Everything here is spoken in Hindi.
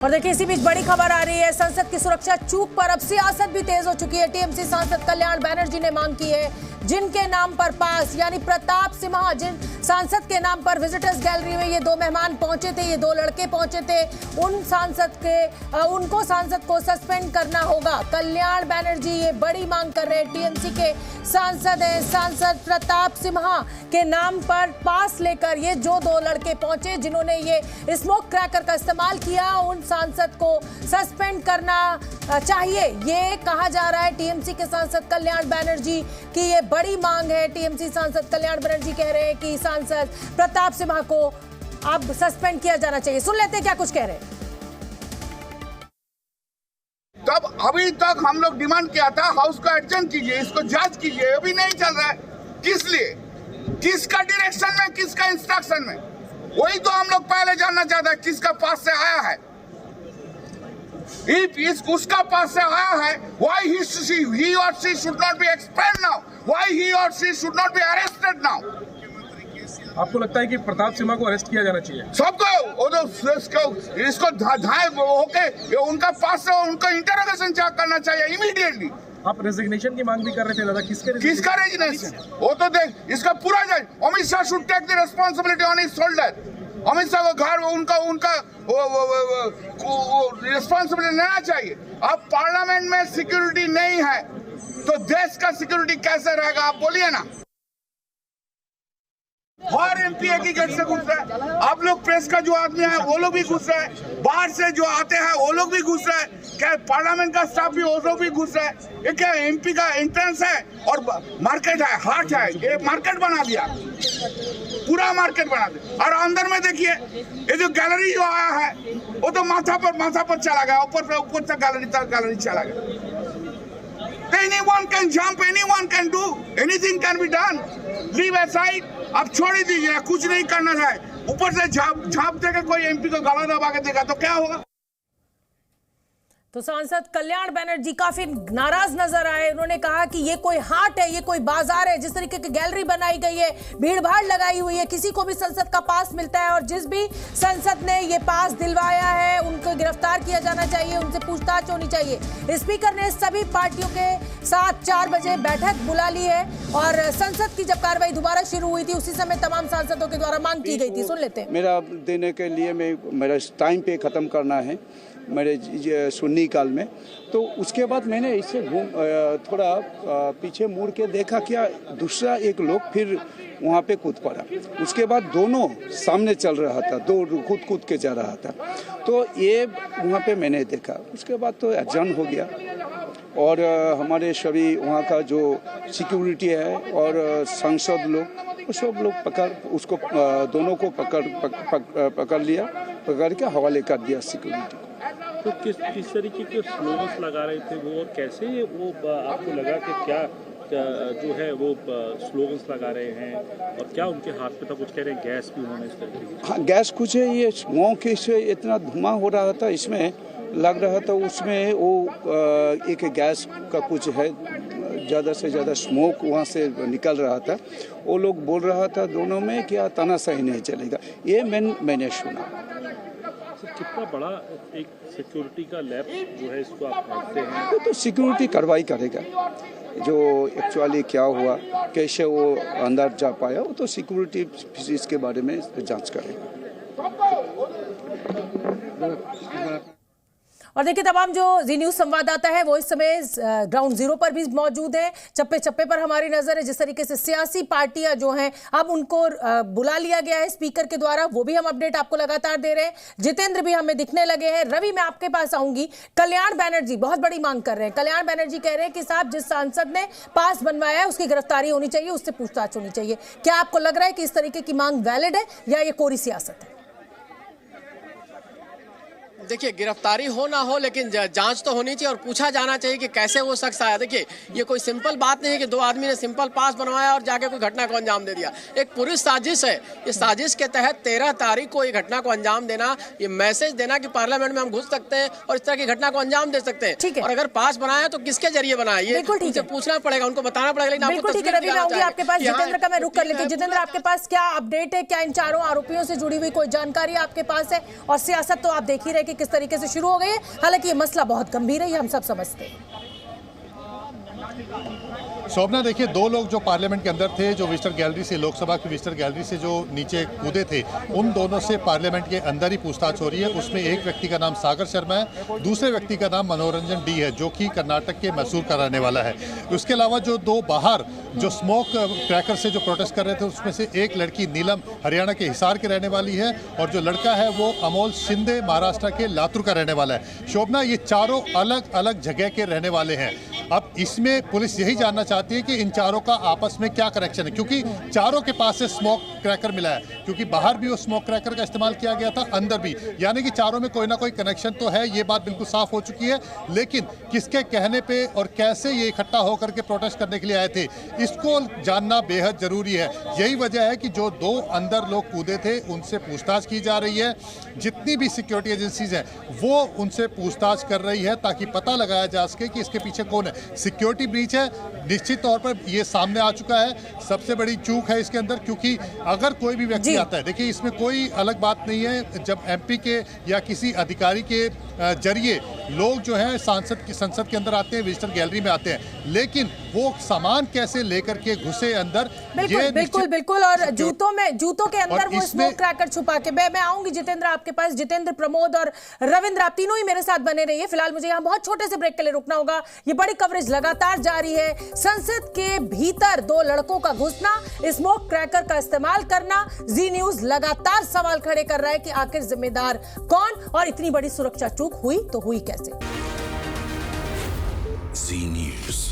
और देखिए इसी बीच बड़ी खबर आ रही है, संसद की सुरक्षा चूक पर अब सियासत भी तेज हो चुकी है। टीएमसी सांसद कल्याण बनर्जी ने मांग की है जिनके नाम पर पास यानी प्रताप सिम्हा, जिन सांसद के नाम पर विजिटर्स गैलरी में ये दो मेहमान पहुंचे थे, ये दो लड़के पहुंचे थे, उनको सांसद को सस्पेंड करना होगा। कल्याण बनर्जी ये बड़ी मांग कर रहे हैं। टीएमसी के सांसद हैं, सांसद प्रताप सिम्हा के नाम पर पास लेकर ये जो दो लड़के पहुंचे जिन्होंने ये स्मोक क्रैकर का इस्तेमाल किया, उन सांसद को सस्पेंड करना चाहिए, ये कहा जा रहा है। टीएमसी के सांसद कल्याण बनर्जी की ये बड़ी मांग है। टीएमसी सांसद कल्याण बनर्जी कह रहे हैं कि सांसद प्रताप सिम्हा को अब सस्पेंड किया जाना चाहिए। सुन लेते हैं क्या कुछ कह रहे हैं। तब अभी तक हम लोग डिमांड किया था हाउस को एडजन कीजिए, इसको जांच कीजिए, अभी नहीं चल रहा है। किस लिए, किसका डायरेक्शन में, किसका इंस्ट्रक्शन में, वही तो हम लोग पहले जानना चाहते हैं किसका पास से आया है। If उसका पास से आया है, why he or she should not be expelled now? Why he or she should not be arrested now? आपको लगता है कि प्रताप सिम्हा को अरेस्ट किया जाना चाहिए? सबको वो तो इसको धाए होके उनका पास से उनको इंटरोगेशन करना चाहिए इमीडिएटली। आप रेजिग्नेशन की मांग भी कर रहे थे दादा, किसका रेजिग्नेशन? वो तो देख, इसका पूरा जाए। Amit Shah should take the responsibility on his shoulder. Amit Shah को घर उनका रिस्पांसिबिलिटी लेना चाहिए। अब पार्लियामेंट में सिक्योरिटी नहीं है तो देश का सिक्योरिटी कैसे रहेगा, आप बोलिए ना। हर एमपी एक ही गेट से घुस रहा है। आप लोग प्रेस का जो आदमी है वो लोग भी घुस रहे हैं, बाहर से जो आते हैं वो लोग भी घुस रहे हैं, क्या पार्लियामेंट का स्टाफ भी वो लोग भी घुस रहे हैं। ये क्या एमपी का एंट्रेंस है और मार्केट है, हाट है, ये मार्केट बना दिया, पूरा मार्केट बना दिया। और अंदर में देखिए ये जो गैलरी जो आया है वो तो माथा पर चला गया, ऊपर से गैलरी चला गया। Anyone can jump, anyone can do, anything can be done. Leave aside, अब छोड़ ही दीजिए, कुछ नहीं करना है। ऊपर से झाप देकर कोई एमपी को गला दबा के देगा तो क्या होगा। तो सांसद कल्याण बनर्जी काफी नाराज नजर आए। उन्होंने कहा कि ये कोई हाट है, ये कोई बाजार है, जिस तरीके की गैलरी बनाई गई है, भीड़ भाड़ लगाई हुई है, किसी को भी संसद का पास मिलता है और जिस भी संसद ने ये पास दिलवाया है उनको गिरफ्तार किया जाना चाहिए, उनसे पूछताछ होनी चाहिए। स्पीकर ने सभी पार्टियों के साथ 4 बजे बैठक बुला ली है और संसद की जब कार्रवाई दोबारा शुरू हुई थी उसी समय तमाम सांसदों के द्वारा मांग की गई थी। सुन लेते हैं। मेरा देने के लिए मेरा टाइम पे खत्म करना है मेरे सुन्नी काल में, तो उसके बाद मैंने इससे थोड़ा पीछे मुड़ के देखा, क्या दूसरा एक लोग फिर वहाँ पे कूद पड़ा। उसके बाद दोनों सामने चल रहा था, दो कूद के जा रहा था, तो ये वहाँ पे मैंने देखा। उसके बाद तो एडजर्न हो गया और हमारे सभी वहाँ का जो सिक्योरिटी है और सांसद लोग सब लोग उसको दोनों को पकड़ लिया, पकड़ के हवाले कर दिया सिक्योरिटी को। तो किस तरीके के स्लोगन्स लगा रहे थे वो, और कैसे वो आपको लगा कि क्या जो है वो स्लोगन्स लगा रहे हैं, और क्या उनके हाथ पे था, कुछ कह रहे हैं गैस भी उन्होंने इस तरीके की? हाँ, गैस कुछ है, ये स्मोक से इतना धुआं हो रहा था, इसमें लग रहा था उसमें वो एक गैस का कुछ है, ज़्यादा से ज़्यादा स्मोक वहाँ से निकल रहा था। वो लोग बोल रहा था दोनों में क्या तानाशाही नहीं चलेगा, ये मैंने सुना। कितना बड़ा एक सिक्योरिटी का लैब जो है इसको आप मानते हैं? वो तो सिक्योरिटी कार्रवाई करेगा, जो एक्चुअली क्या हुआ, कैसे वो अंदर जा पाया, वो तो सिक्योरिटी इसके बारे में जांच करेगा। और देखिए तमाम जो जी न्यूज संवाददाता है वो इस समय ग्राउंड जीरो पर भी मौजूद है, चप्पे चप्पे पर हमारी नजर है। जिस तरीके से सियासी पार्टियां जो हैं अब उनको बुला लिया गया है स्पीकर के द्वारा, वो भी हम अपडेट आपको लगातार दे रहे हैं। जितेंद्र भी हमें दिखने लगे हैं। रवि, मैं आपके पास आऊंगी। कल्याण बनर्जी बहुत बड़ी मांग कर रहे हैं। कल्याण बनर्जी कह रहे हैं कि साहब जिस सांसद ने पास बनवाया है उसकी गिरफ्तारी होनी चाहिए, उससे पूछताछ होनी चाहिए। क्या आपको लग रहा है कि इस तरीके की मांग वैलिड है या ये कोरी सियासत है? देखिए, गिरफ्तारी हो ना हो लेकिन जांच तो होनी चाहिए और पूछा जाना चाहिए कि कैसे वो शख्स आया। देखिए, ये कोई सिंपल बात नहीं है कि दो आदमी ने सिंपल पास बनवाया और जाके कोई घटना को अंजाम दे दिया। एक पूरी साजिश है। इस साजिश के तहत 13 तारीख को ये घटना को अंजाम देना, ये मैसेज देना कि पार्लियामेंट में हम घुस सकते हैं और इस तरह की घटना को अंजाम दे सकते हैं। और अगर पास बनाया तो किसके जरिए बनाया, ये उनसे पूछना पड़ेगा, उनको बताना पड़ेगा। लेकिन आपको आपके पास जितेंद्र का मैं रुक कर लेती हूँ। जितेंद्र, आपके पास क्या अपडेट है? क्या इन चारों आरोपियों से जुड़ी हुई कोई जानकारी आपके पास है? और सियासत तो आप देख ही रहे कि किस तरीके से शुरू हो गई है। हालांकि ये मसला बहुत गंभीर है, ये हम सब समझते हैं। शोभना, देखिए, दो लोग जो पार्लियामेंट के अंदर थे, जो विजिटर गैलरी से, लोकसभा की विजिटर गैलरी से जो नीचे कूदे थे, उन दोनों से पार्लियामेंट के अंदर ही पूछताछ हो रही है। उसमें एक व्यक्ति का नाम सागर शर्मा है, दूसरे व्यक्ति का नाम मनोरंजन डी है, जो कि कर्नाटक के मैसूर का रहने वाला है। उसके अलावा जो दो बाहर जो स्मोक क्रैकर से जो प्रोटेस्ट कर रहे थे, उसमें से एक लड़की नीलम हरियाणा के हिसार के रहने वाली है, और जो लड़का है वो अमोल शिंदे महाराष्ट्र के लातूर का रहने वाला है। शोभना, ये चारों अलग अलग जगह के रहने वाले हैं। अब इसमें पुलिस यही जानना चाहती है कि इन चारों का आपस में क्या कनेक्शन है, क्योंकि चारों के पास से स्मोक क्रैकर मिला है, क्योंकि बाहर भी वो स्मोक क्रैकर का इस्तेमाल किया गया था, अंदर भी, यानी कि चारों में कोई ना कोई कनेक्शन तो है। ये बात बिल्कुल साफ हो चुकी है। लेकिन किसके कहने पे और कैसे ये इकट्ठा होकर के प्रोटेस्ट करने के लिए आए थे, इसको जानना बेहद जरूरी है। यही वजह है कि जो दो अंदर लोग कूदे थे, उनसे पूछताछ की जा रही है। जितनी भी सिक्योरिटी एजेंसीज हैं वो उनसे पूछताछ कर रही है, ताकि पता लगाया जा सके कि इसके पीछे कौन है। सिक्योरिटी ब्रीच है, निश्चित तौर पर ये सामने आ चुका है। सबसे बड़ी चूक है इसके अंदर, क्योंकि अगर कोई भी व्यक्ति आता है, देखिए इसमें कोई अलग बात नहीं है, जब एमपी के या किसी अधिकारी के जरिए लोग जो है संसद के अंदर आते हैं, विजिटर गैलरी में आते हैं, लेकिन वो सामान कैसे लेकर के घुसे अंदर, बिल्कुल और जूतों के अंदर वो स्मोक क्रैकर छुपा के। मैं आऊंगी जितेंद्र आपके पास। जितेंद्र, प्रमोद और रविंद्र, आप तीनों ही मेरे साथ बने रहिए। फिलहाल मुझे यहाँ बहुत छोटे से ब्रेक के लिए रुकना होगा। ये बड़ी कवरेज लगातार जारी है। संसद के भीतर दो लड़कों का घुसना, स्मोक क्रैकर का इस्तेमाल करना, जी न्यूज लगातार सवाल खड़े कर रहा है कि आखिर जिम्मेदार कौन, और इतनी बड़ी सुरक्षा चूक हुई तो हुई कैसे। जी न्यूज।